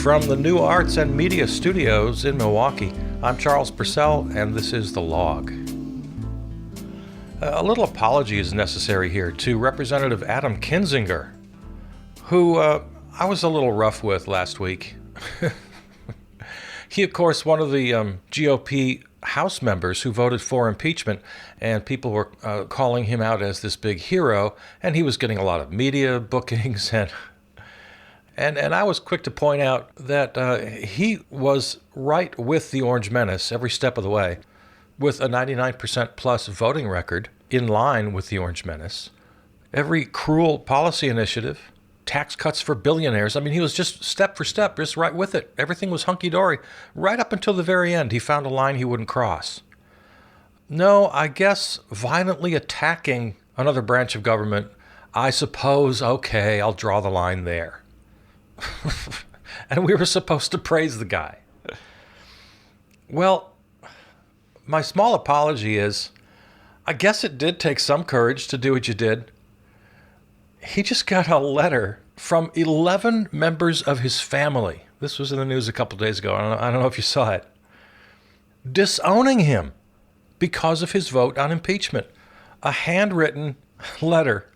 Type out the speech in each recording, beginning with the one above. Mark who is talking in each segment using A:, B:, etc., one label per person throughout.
A: From the New Arts and Media Studios in Milwaukee, I'm Charles Purcell, and this is The Log. A little apology is necessary here to Representative Adam Kinzinger, who I was a little rough with last week. He, of course, one of the GOP House members who voted for impeachment, and people were calling him out as this big hero, and he was getting a lot of media bookings, and I was quick to point out that he was right with the Orange Menace every step of the way, with a 99% plus voting record in line with the Orange Menace. Every cruel policy initiative, tax cuts for billionaires. I mean, he was just step for step, just right with it. Everything was hunky-dory. Right up until the very end, he found a line he wouldn't cross. No, I guess violently attacking another branch of government, I suppose, okay, I'll draw the line there. And we were supposed to praise the guy. Well, my small apology is, I guess it did take some courage to do what you did. He just got a letter from 11 members of his family. This was in the news a couple days ago. I don't know if you saw it. Disowning him because of his vote on impeachment. A handwritten letter.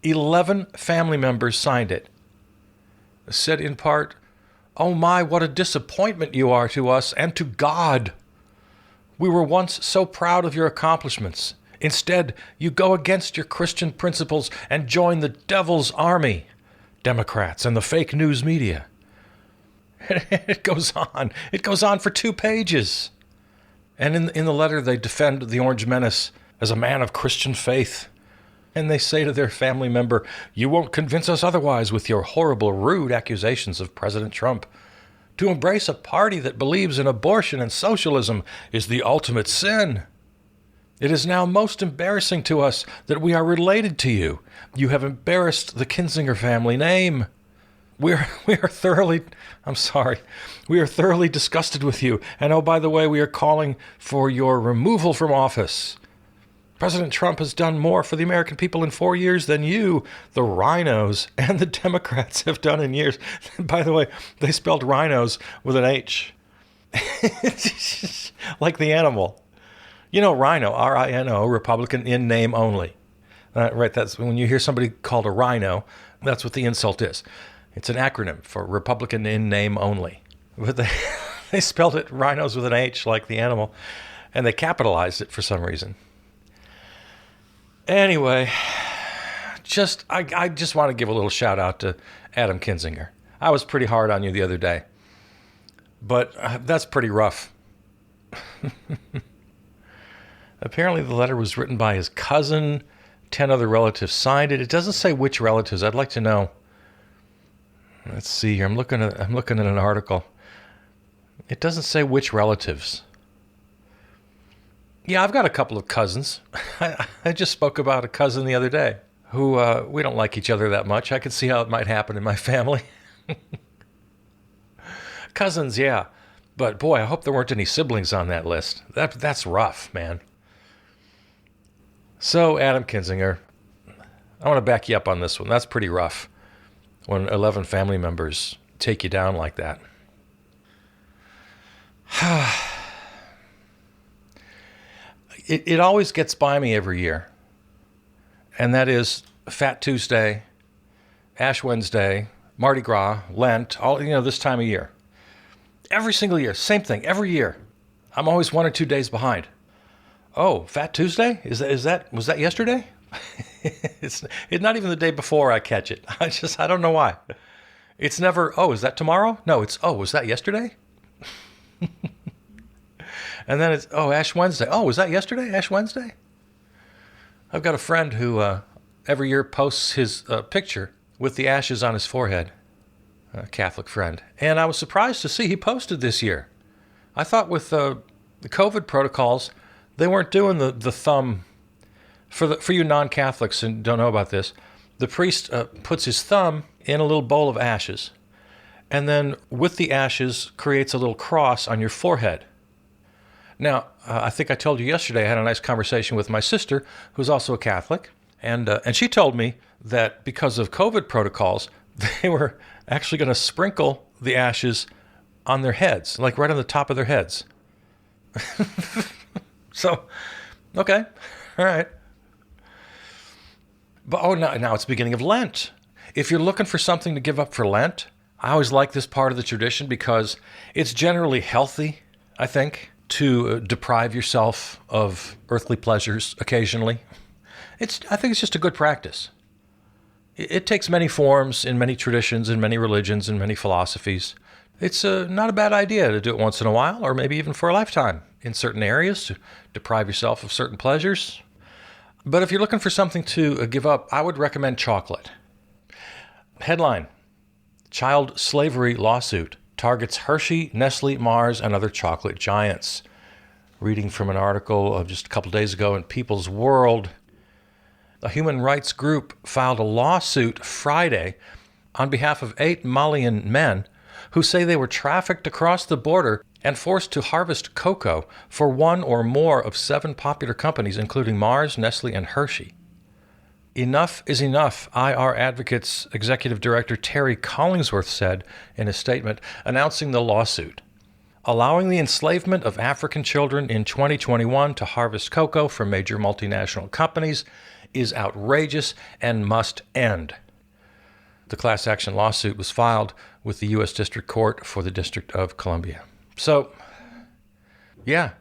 A: 11 family members signed it. Said in part, "Oh my, what a disappointment you are to us and to God. We were once so proud of your accomplishments. Instead, you go against your Christian principles and join the devil's army, Democrats and the fake news media." It goes on. It goes on for 2 pages. And in the letter, they defend the Orange Menace as a man of Christian faith. And they say to their family member, "You won't convince us otherwise with your horrible, rude accusations of President Trump. To embrace a party that believes in abortion and socialism is the ultimate sin. It is now most embarrassing to us that we are related to you. You have embarrassed the Kinzinger family name. We are thoroughly disgusted with you. And oh, by the way, we are calling for your removal from office. President Trump has done more for the American people in 4 years than you, the rhinos, and the Democrats have done in years." By the way, they spelled rhinos with an H. Like the animal. You know, rhino, R-I-N-O, Republican in name only. Right, that's when you hear somebody called a rhino, that's what the insult is. It's an acronym for Republican in name only. But they spelled it rhinos with an H, like the animal, and they capitalized it for some reason. Anyway, I just want to give a little shout out to Adam Kinzinger. I was pretty hard on you the other day, but that's pretty rough. Apparently the letter was written by his cousin. 10 other relatives signed it. It doesn't say which relatives. I'd like to know. Let's see here. I'm looking at an article. It doesn't say which relatives. Yeah, I've got a couple of cousins. I just spoke about a cousin the other day who we don't like each other that much. I could see how it might happen in my family. Cousins, yeah. But boy, I hope there weren't any siblings on that list. That's rough, man. So, Adam Kinzinger, I want to back you up on this one. That's pretty rough when 11 family members take you down like that. It always gets by me every year, and that is Fat Tuesday, Ash Wednesday, Mardi Gras, Lent, all this time of year. Every single year, same thing, every year. I'm always 1 or 2 days behind. Oh, Fat Tuesday? Was that yesterday? It's not even the day before I catch it. I don't know why. It's never, oh, is that tomorrow? No, it's, oh, was that yesterday? And then it's, oh, Ash Wednesday. Oh, was that yesterday, Ash Wednesday? I've got a friend who every year posts his picture with the ashes on his forehead, a Catholic friend. And I was surprised to see he posted this year. I thought with the COVID protocols, they weren't doing the thumb. For you non-Catholics and don't know about this, the priest puts his thumb in a little bowl of ashes, and then with the ashes creates a little cross on your forehead. I think I told you yesterday I had a nice conversation with my sister, who's also a Catholic, and she told me that because of COVID protocols, they were actually going to sprinkle the ashes on their heads, like right on the top of their heads. So, okay, all right. But now it's the beginning of Lent. If you're looking for something to give up for Lent, I always like this part of the tradition because it's generally healthy, I think, to deprive yourself of earthly pleasures occasionally. I think it's just a good practice. It takes many forms in many traditions, in many religions, in many philosophies. It's not a bad idea to do it once in a while, or maybe even for a lifetime in certain areas, to deprive yourself of certain pleasures. But if you're looking for something to give up, I would recommend chocolate. Headline: Child slavery lawsuit targets Hershey, Nestle, Mars, and other chocolate giants. Reading from an article of just a couple days ago in People's World. A human rights group filed a lawsuit Friday on behalf of 8 Malian men who say they were trafficked across the border and forced to harvest cocoa for one or more of 7 popular companies, including Mars, Nestle, and Hershey. Enough is enough, IR Advocates Executive Director Terry Collingsworth said in a statement announcing the lawsuit. Allowing the enslavement of African children in 2021 to harvest cocoa from major multinational companies is outrageous and must end. The class action lawsuit was filed with the U.S. District Court for the District of Columbia. So, yeah,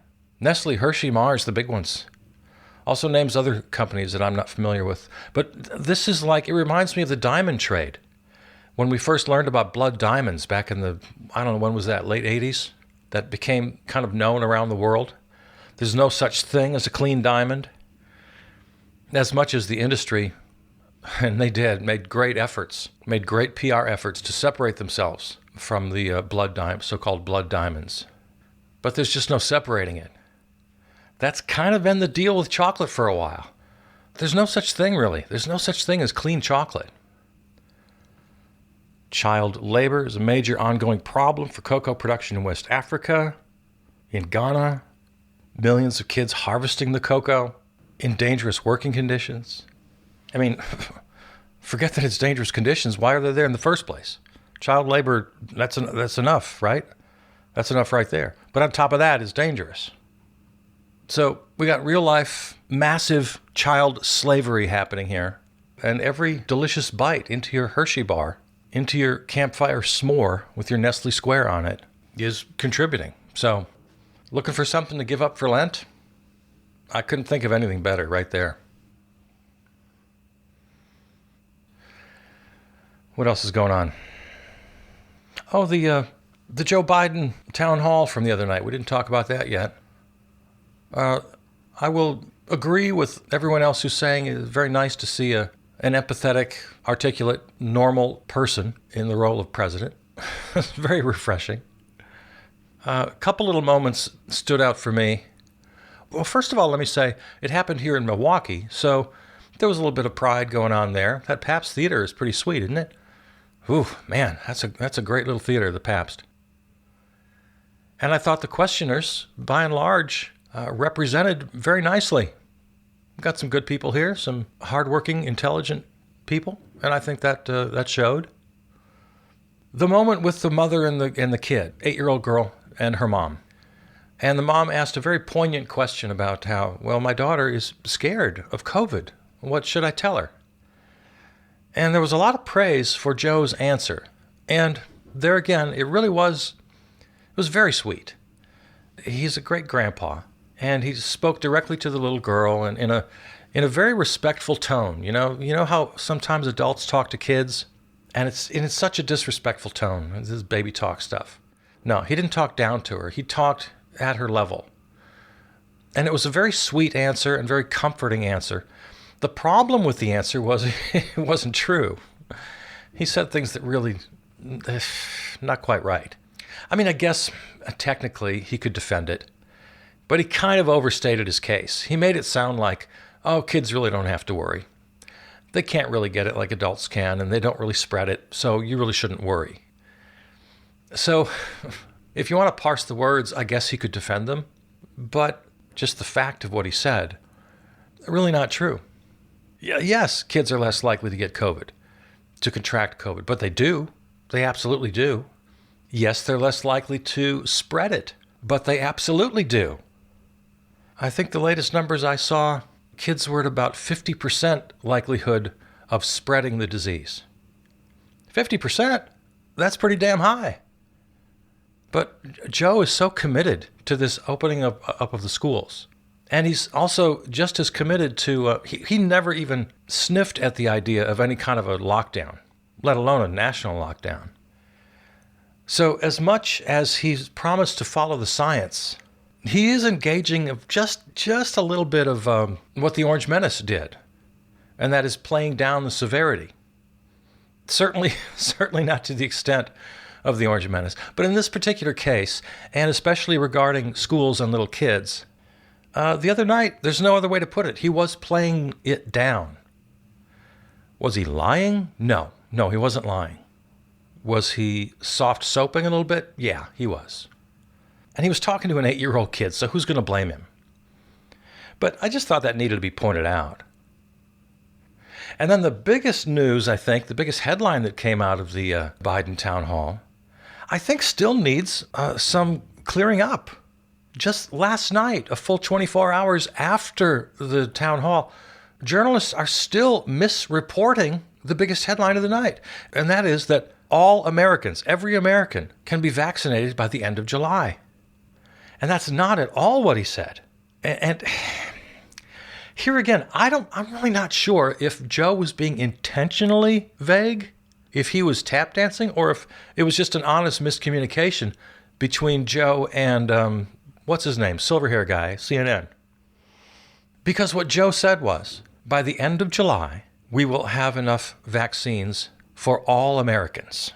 A: Nestle, Hershey, Mars, the big ones. Also names other companies that I'm not familiar with. But this is like, it reminds me of the diamond trade. When we first learned about blood diamonds back in the, I don't know, when was that, late 80s? That became kind of known around the world. There's no such thing as a clean diamond. As much as the industry, and they did, made great PR efforts to separate themselves from the so-called blood diamonds. But there's just no separating it. That's kind of been the deal with chocolate for a while. There's no such thing, really. There's no such thing as clean chocolate. Child labor is a major ongoing problem for cocoa production in West Africa, in Ghana. Millions of kids harvesting the cocoa in dangerous working conditions. I mean, forget that it's dangerous conditions. Why are they there in the first place? Child labor, that's enough, right? That's enough right there. But on top of that, it's dangerous. So we got real life, massive child slavery happening here. And every delicious bite into your Hershey bar, into your campfire s'more with your Nestle square on it, is contributing. So looking for something to give up for Lent? I couldn't think of anything better right there. What else is going on? Oh, the Joe Biden town hall from the other night. We didn't talk about that yet. I will agree with everyone else who's saying it's very nice to see an empathetic, articulate, normal person in the role of president. It's very refreshing. A couple little moments stood out for me. Well, first of all, let me say, it happened here in Milwaukee, so there was a little bit of pride going on there. That Pabst Theater is pretty sweet, isn't it? Ooh, man, that's a great little theater, the Pabst. And I thought the questioners, by and large, represented very nicely. We've got some good people here, some hardworking, intelligent people, and I think that showed. The moment with the mother and the kid, 8-year-old girl and her mom. And the mom asked a very poignant question about how, well, my daughter is scared of COVID. What should I tell her? And there was a lot of praise for Joe's answer. And there again, it was very sweet. He's a great grandpa. And he spoke directly to the little girl and in a very respectful tone. You know how sometimes adults talk to kids? And it's in such a disrespectful tone. This is baby talk stuff. No, he didn't talk down to her. He talked at her level. And it was a very sweet answer and very comforting answer. The problem with the answer was it wasn't true. He said things that really, not quite right. I mean, I guess technically he could defend it, but he kind of overstated his case. He made it sound like, oh, kids really don't have to worry. They can't really get it like adults can, and they don't really spread it, so you really shouldn't worry. So if you want to parse the words, I guess he could defend them. but just the fact of what he said, really not true. Yes, kids are less likely to get COVID, to contract COVID, but they do. They absolutely do. Yes, they're less likely to spread it, but they absolutely do. I think the latest numbers I saw, kids were at about 50% likelihood of spreading the disease. 50%? That's pretty damn high. But Joe is so committed to this opening up of the schools. And he's also just as committed to, he never even sniffed at the idea of any kind of a lockdown, let alone a national lockdown. So as much as he's promised to follow the science, he is engaging of just a little bit of what the Orange Menace did, and that is playing down the severity. Certainly not to the extent of the Orange Menace, but in this particular case, and especially regarding schools and little kids, the other night, there's no other way to put it, he was playing it down. Was he lying? No, he wasn't lying. Was he soft soaping a little bit? Yeah, he was. And he was talking to an 8-year-old kid, so who's going to blame him? But I just thought that needed to be pointed out. And then the biggest news, I think, the biggest headline that came out of the Biden town hall, I think still needs some clearing up. Just last night, a full 24 hours after the town hall, journalists are still misreporting the biggest headline of the night. And that is that all Americans, every American, can be vaccinated by the end of July. And that's not at all what he said. And here again, I'm really not sure if Joe was being intentionally vague, if he was tap dancing, or if it was just an honest miscommunication between Joe and, what's his name, silver hair guy, CNN. Because what Joe said was, by the end of July, we will have enough vaccines for all Americans.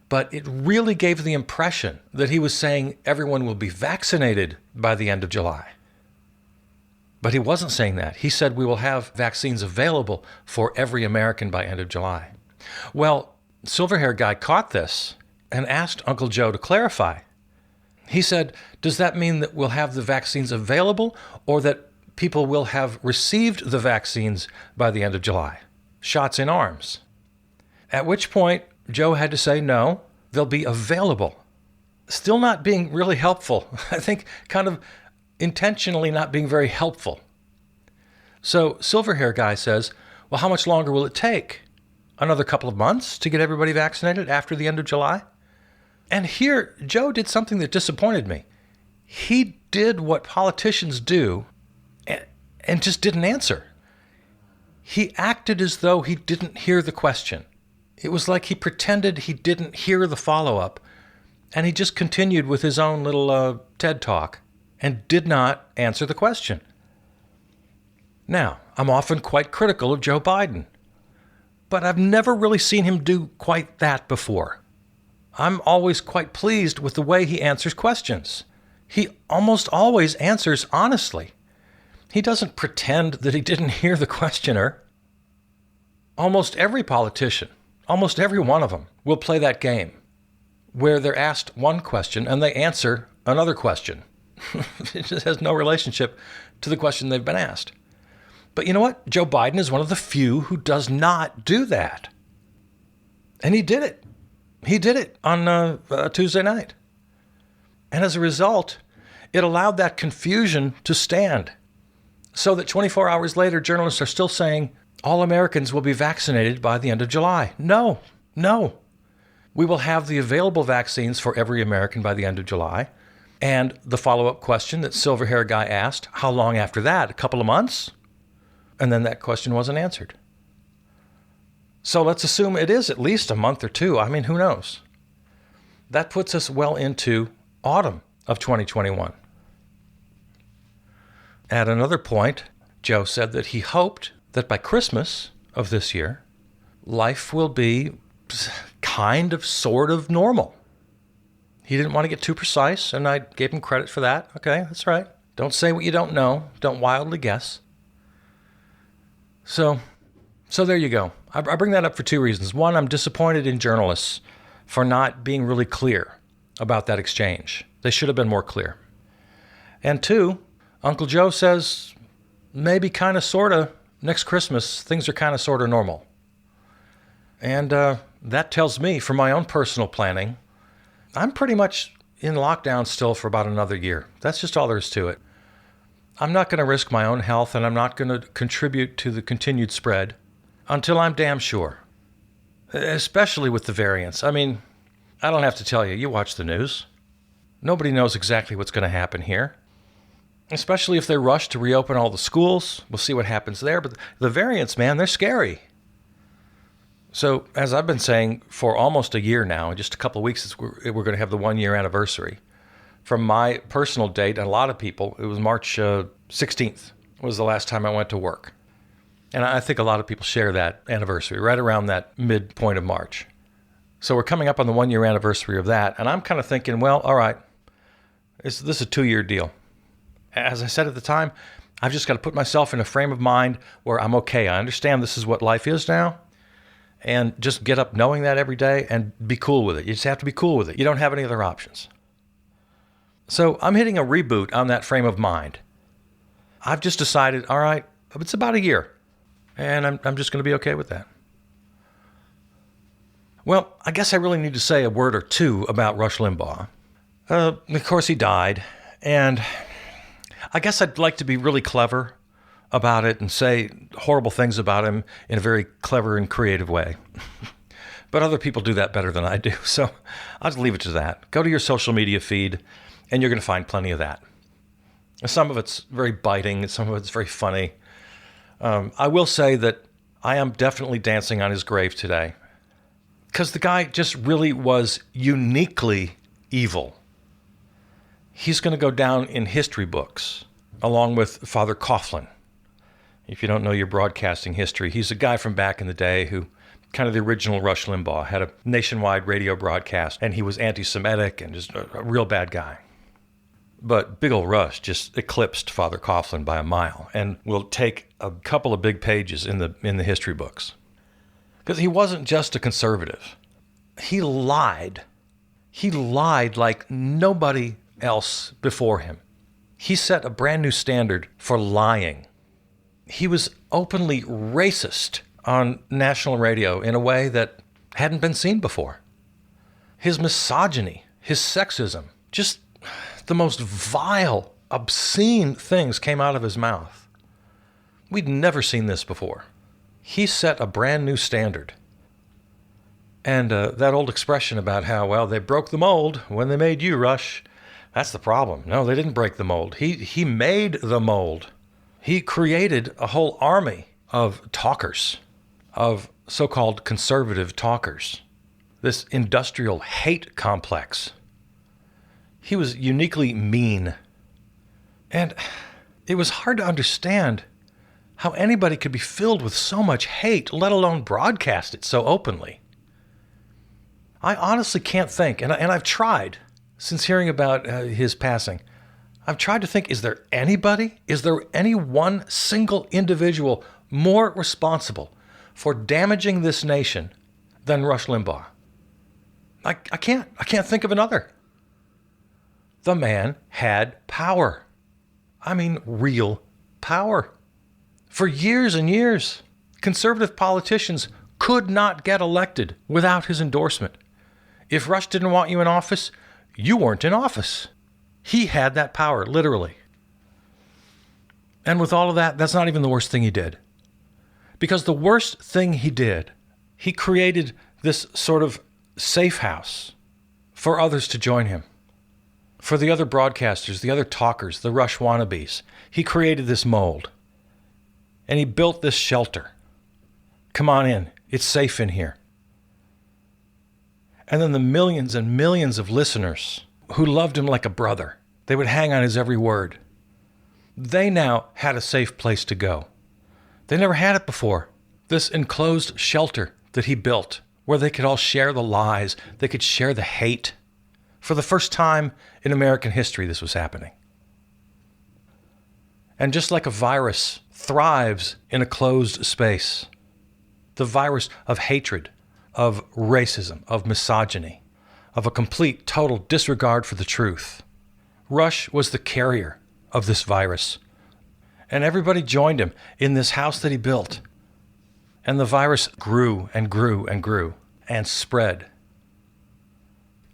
A: But it really gave the impression that he was saying everyone will be vaccinated by the end of July. But he wasn't saying that. He said we will have vaccines available for every American by end of July. Well, silver hair guy caught this and asked Uncle Joe to clarify. He said, does that mean that we'll have the vaccines available or that people will have received the vaccines by the end of July? Shots in arms. At which point, Joe had to say, no, they'll be available. Still not being really helpful. I think kind of intentionally not being very helpful. So silver hair guy says, well, how much longer will it take? Another couple of months to get everybody vaccinated after the end of July? And here, Joe did something that disappointed me. He did what politicians do and just didn't answer. He acted as though he didn't hear the question. It was like he pretended he didn't hear the follow-up, and he just continued with his own little TED Talk and did not answer the question. Now, I'm often quite critical of Joe Biden, but I've never really seen him do quite that before. I'm always quite pleased with the way he answers questions. He almost always answers honestly. He doesn't pretend that he didn't hear the questioner. Almost every politician, almost every one of them, will play that game where they're asked one question and they answer another question. It just has no relationship to the question they've been asked. But you know what? Joe Biden is one of the few who does not do that. And he did it. He did it on Tuesday night. And as a result, it allowed that confusion to stand. So that 24 hours later, journalists are still saying all Americans will be vaccinated by the end of July. No. We will have the available vaccines for every American by the end of July. And the follow-up question that silver hair guy asked, how long after that? A couple of months? And then that question wasn't answered. So let's assume it is at least a month or two. I mean, who knows? That puts us well into autumn of 2021. At another point, Joe said that he hoped that by Christmas of this year, life will be kind of, sort of normal. He didn't want to get too precise, and I gave him credit for that. Okay, that's right. Don't say what you don't know. Don't wildly guess. So there you go. I bring that up for two reasons. One, I'm disappointed in journalists for not being really clear about that exchange. They should have been more clear. And two, Uncle Joe says maybe kind of sort of next Christmas things are kind of sort of normal. And that tells me, for my own personal planning, I'm pretty much in lockdown still for about another year. That's just all there is to it. I'm not going to risk my own health, and I'm not going to contribute to the continued spread until I'm damn sure, especially with the variants. I mean, I don't have to tell you, you watch the news. Nobody knows exactly what's going to happen here, especially if they rush to reopen all the schools. We'll see what happens there. But the variants, man, they're scary. So, as I've been saying for almost a year now, in just a couple of weeks, we're going to have the 1 year anniversary. From my personal date, and a lot of people, it was March 16th was the last time I went to work. And I think a lot of people share that anniversary, right around that midpoint of March. So we're coming up on the 1 year anniversary of that. And I'm kind of thinking, well, all right, this is a 2 year deal. As I said at the time, I've just got to put myself in a frame of mind where I'm okay. I understand this is what life is now. And just get up knowing that every day and be cool with it. You just have to be cool with it. You don't have any other options. So I'm hitting a reboot on that frame of mind. I've just decided, all right, it's about a year. And I'm just going to be okay with that. Well, I guess I really need to say a word or two about Rush Limbaugh. Of course, he died. And I guess I'd like to be really clever about it and say horrible things about him in a very clever and creative way. But other people do that better than I do. So I'll just leave it to that. Go to your social media feed, and you're going to find plenty of that. Some of it's very biting, some of it's very funny. I will say that I am definitely dancing on his grave today, because the guy just really was uniquely evil. He's going to go down in history books, along with Father Coughlin. If you don't know your broadcasting history, he's a guy from back in the day who, kind of the original Rush Limbaugh, had a nationwide radio broadcast, and he was anti-Semitic and just a real bad guy. But big ol' Rush just eclipsed Father Coughlin by a mile and will take a couple of big pages in the history books. Because he wasn't just a conservative. He lied. He lied like nobody else before him. He set a brand new standard for lying. He was openly racist on national radio in a way that hadn't been seen before. His misogyny, his sexism, just the most vile, obscene things came out of his mouth. We'd never seen this before. He set a brand new standard. And that old expression about how, well, they broke the mold when they made you, Rush. That's the problem. No, they didn't break the mold. He made the mold. He created a whole army of talkers, of so-called conservative talkers. This industrial hate complex. He was uniquely mean. And it was hard to understand how anybody could be filled with so much hate, let alone broadcast it so openly. I honestly can't think, and I've tried since hearing about his passing. I've tried to think, is there any one single individual more responsible for damaging this nation than Rush Limbaugh? I can't think of another. The man had power. I mean, real power. For years and years, conservative politicians could not get elected without his endorsement. If Rush didn't want you in office, you weren't in office. He had that power, literally. And with all of that, that's not even the worst thing he did. Because the worst thing he did, he created this sort of safe house for others to join him. For the other broadcasters, the other talkers, the Rush wannabes. He created this mold. And he built this shelter. Come on in. It's safe in here. And then the millions and millions of listeners who loved him like a brother, they would hang on his every word. They now had a safe place to go. They never had it before. This enclosed shelter that he built, where they could all share the lies, they could share the hate. For the first time in American history, this was happening. And just like a virus thrives in a closed space, the virus of hatred, of racism, of misogyny, of a complete, total disregard for the truth, Rush was the carrier of this virus. And everybody joined him in this house that he built. And the virus grew and grew and grew and spread.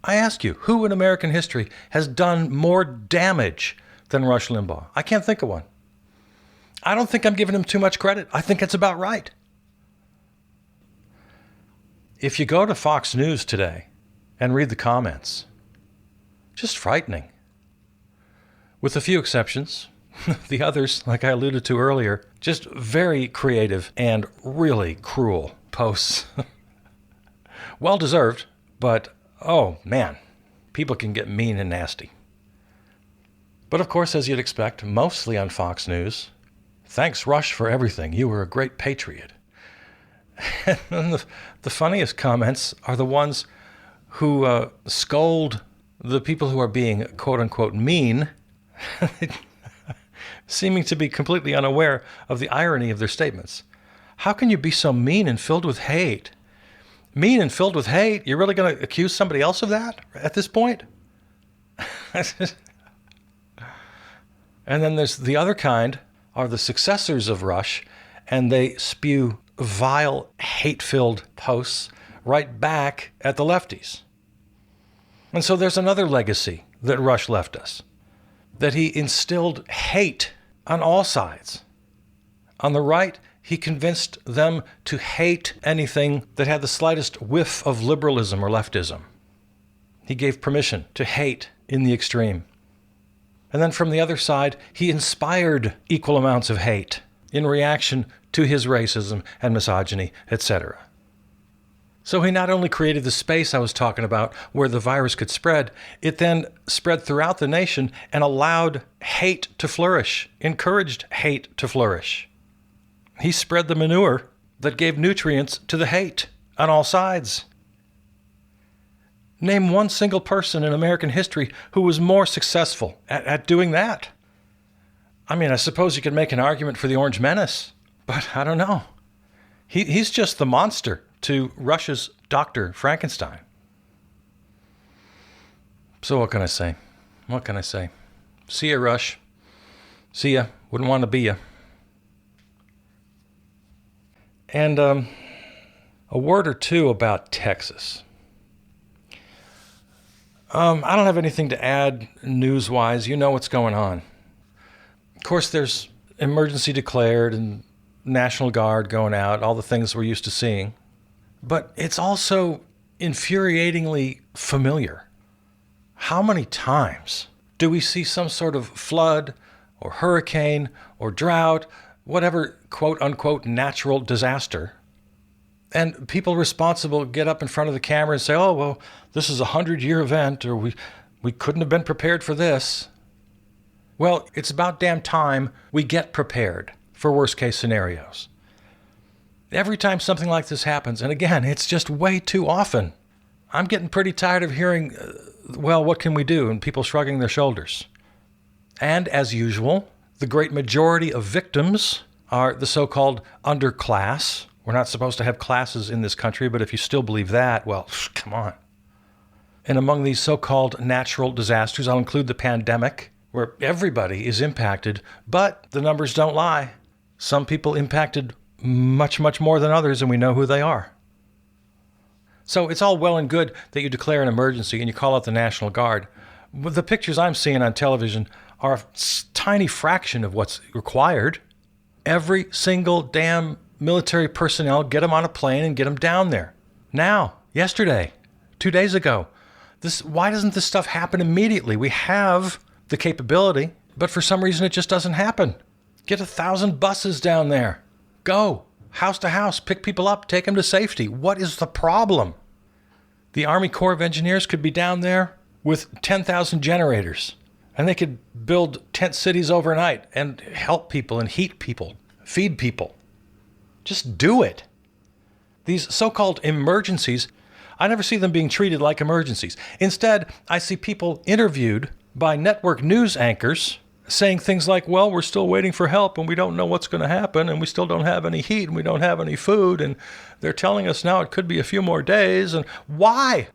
A: I ask you, who in American history has done more damage than Rush Limbaugh? I can't think of one. I don't think I'm giving him too much credit. I think it's about right. If you go to Fox News today and read the comments, just frightening. With a few exceptions, the others, like I alluded to earlier, just very creative and really cruel posts. Well deserved, but oh man, people can get mean and nasty. But of course, as you'd expect, mostly on Fox News, thanks Rush for everything. You were a great patriot. And the funniest comments are the ones who scold the people who are being quote unquote mean, seeming to be completely unaware of the irony of their statements. How can you be so mean and filled with hate? Mean and filled with hate? You're really going to accuse somebody else of that at this point? And then there's the other kind, are the successors of Rush, and they spew vile, hate-filled posts right back at the lefties. And so there's another legacy that Rush left us, that he instilled hate on all sides. On the right, he convinced them to hate anything that had the slightest whiff of liberalism or leftism. He gave permission to hate in the extreme. And then from the other side, he inspired equal amounts of hate in reaction to his racism and misogyny, etc. So he not only created the space I was talking about where the virus could spread, it then spread throughout the nation and allowed hate to flourish, encouraged hate to flourish. He spread the manure that gave nutrients to the hate on all sides. Name one single person in American history who was more successful at doing that. I mean, I suppose you could make an argument for the Orange Menace, but I don't know. He's just the monster to Rush's Dr. Frankenstein. So what can I say? What can I say? See ya, Rush. See ya. Wouldn't want to be ya. And a word or two about Texas. I don't have anything to add news-wise. You know what's going on. Of course, there's emergency declared and National Guard going out, all the things we're used to seeing. But it's also infuriatingly familiar. How many times do we see some sort of flood or hurricane or drought, whatever quote-unquote natural disaster, and people responsible get up in front of the camera and say, oh, well, this is a 100-year event, or we couldn't have been prepared for this. Well, it's about damn time we get prepared for worst-case scenarios. Every time something like this happens, and again, it's just way too often, I'm getting pretty tired of hearing, well, what can we do? And people shrugging their shoulders. And as usual, the great majority of victims are the so-called underclass. We're not supposed to have classes in this country, but if you still believe that, well, come on. And among these so-called natural disasters, I'll include the pandemic, where everybody is impacted, but the numbers don't lie. Some people impacted much, much more than others, and we know who they are. So it's all well and good that you declare an emergency and you call out the National Guard. The pictures I'm seeing on television are a tiny fraction of what's required. Every single damn military personnel, get them on a plane and get them down there. Now, yesterday, 2 days ago. Why doesn't this stuff happen immediately? We have the capability, but for some reason it just doesn't happen. Get 1,000 buses down there. Go, house to house, pick people up, take them to safety. What is the problem? The Army Corps of Engineers could be down there with 10,000 generators, and they could build tent cities overnight and help people and heat people, feed people. Just do it. These so-called emergencies, I never see them being treated like emergencies. Instead, I see people interviewed by network news anchors saying things like, well, we're still waiting for help and we don't know what's going to happen and we still don't have any heat and we don't have any food and they're telling us now it could be a few more days. And why?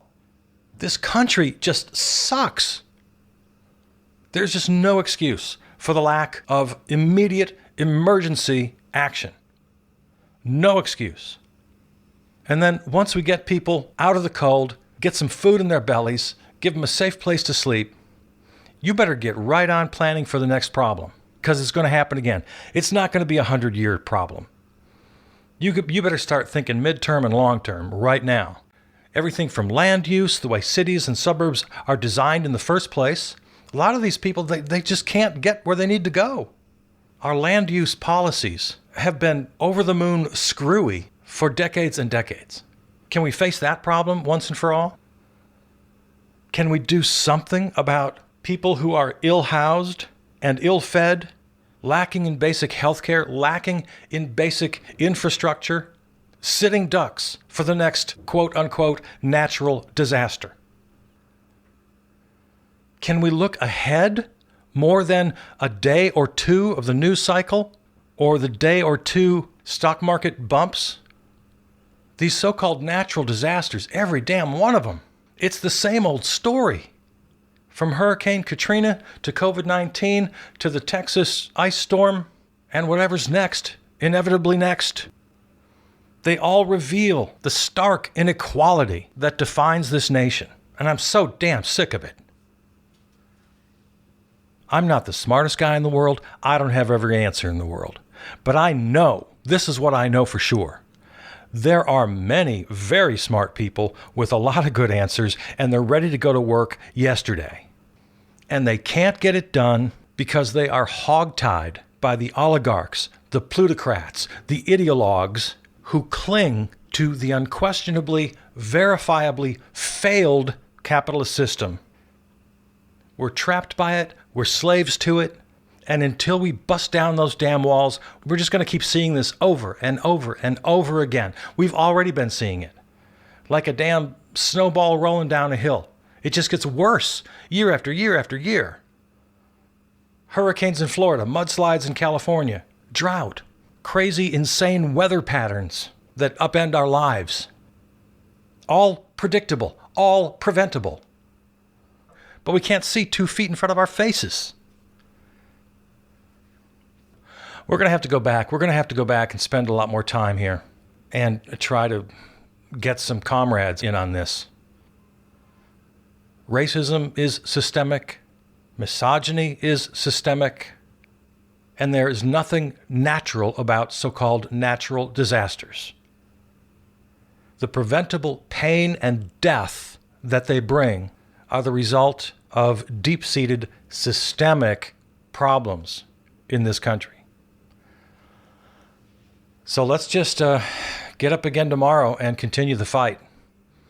A: This country just sucks. There's just no excuse for the lack of immediate emergency action. No excuse. And then once we get people out of the cold, get some food in their bellies, give them a safe place to sleep, you better get right on planning for the next problem, because it's going to happen again. It's not going to be a 100-year problem. You better start thinking midterm and long-term right now. Everything from land use, the way cities and suburbs are designed in the first place. A lot of these people, they just can't get where they need to go. Our land use policies have been over the moon screwy for decades and decades. Can we face that problem once and for all? Can we do something about people who are ill-housed and ill-fed, lacking in basic health care, lacking in basic infrastructure, sitting ducks for the next quote-unquote natural disaster? Can we look ahead more than a day or two of the news cycle or the day or two stock market bumps? These so-called natural disasters, every damn one of them, it's the same old story. From Hurricane Katrina to COVID-19 to the Texas ice storm and whatever's next, inevitably next. They all reveal the stark inequality that defines this nation, and I'm so damn sick of it. I'm not the smartest guy in the world. I don't have every answer in the world. But I know, this is what I know for sure. There are many very smart people with a lot of good answers, and they're ready to go to work yesterday. And they can't get it done because they are hogtied by the oligarchs, the plutocrats, the ideologues who cling to the unquestionably, verifiably failed capitalist system. We're trapped by it, we're slaves to it, and until we bust down those damn walls, we're just going to keep seeing this over and over and over again. We've already been seeing it. Like a damn snowball rolling down a hill. It just gets worse year after year after year. Hurricanes in Florida, mudslides in California, drought, crazy, insane weather patterns that upend our lives. All predictable, all preventable. But we can't see 2 feet in front of our faces. We're going to have to go back. We're going to have to go back and spend a lot more time here and try to get some comrades in on this. Racism is systemic. Misogyny is systemic. And there is nothing natural about so-called natural disasters. The preventable pain and death that they bring are the result of deep-seated systemic problems in this country. So let's just get up again tomorrow and continue the fight.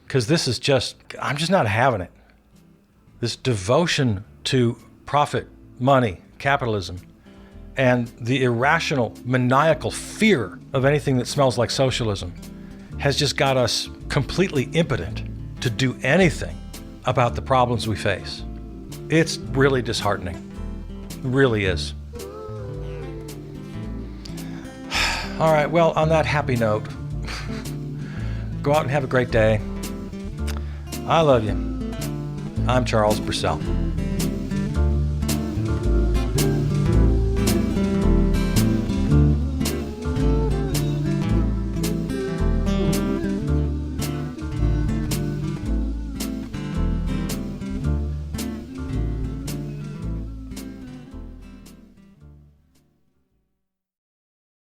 A: Because this is just, I'm just not having it. This devotion to profit, money, capitalism, and the irrational, maniacal fear of anything that smells like socialism has just got us completely impotent to do anything about the problems we face. It's really disheartening. It really is. All right, well, on that happy note, go out and have a great day. I love you. I'm Charles Purcell.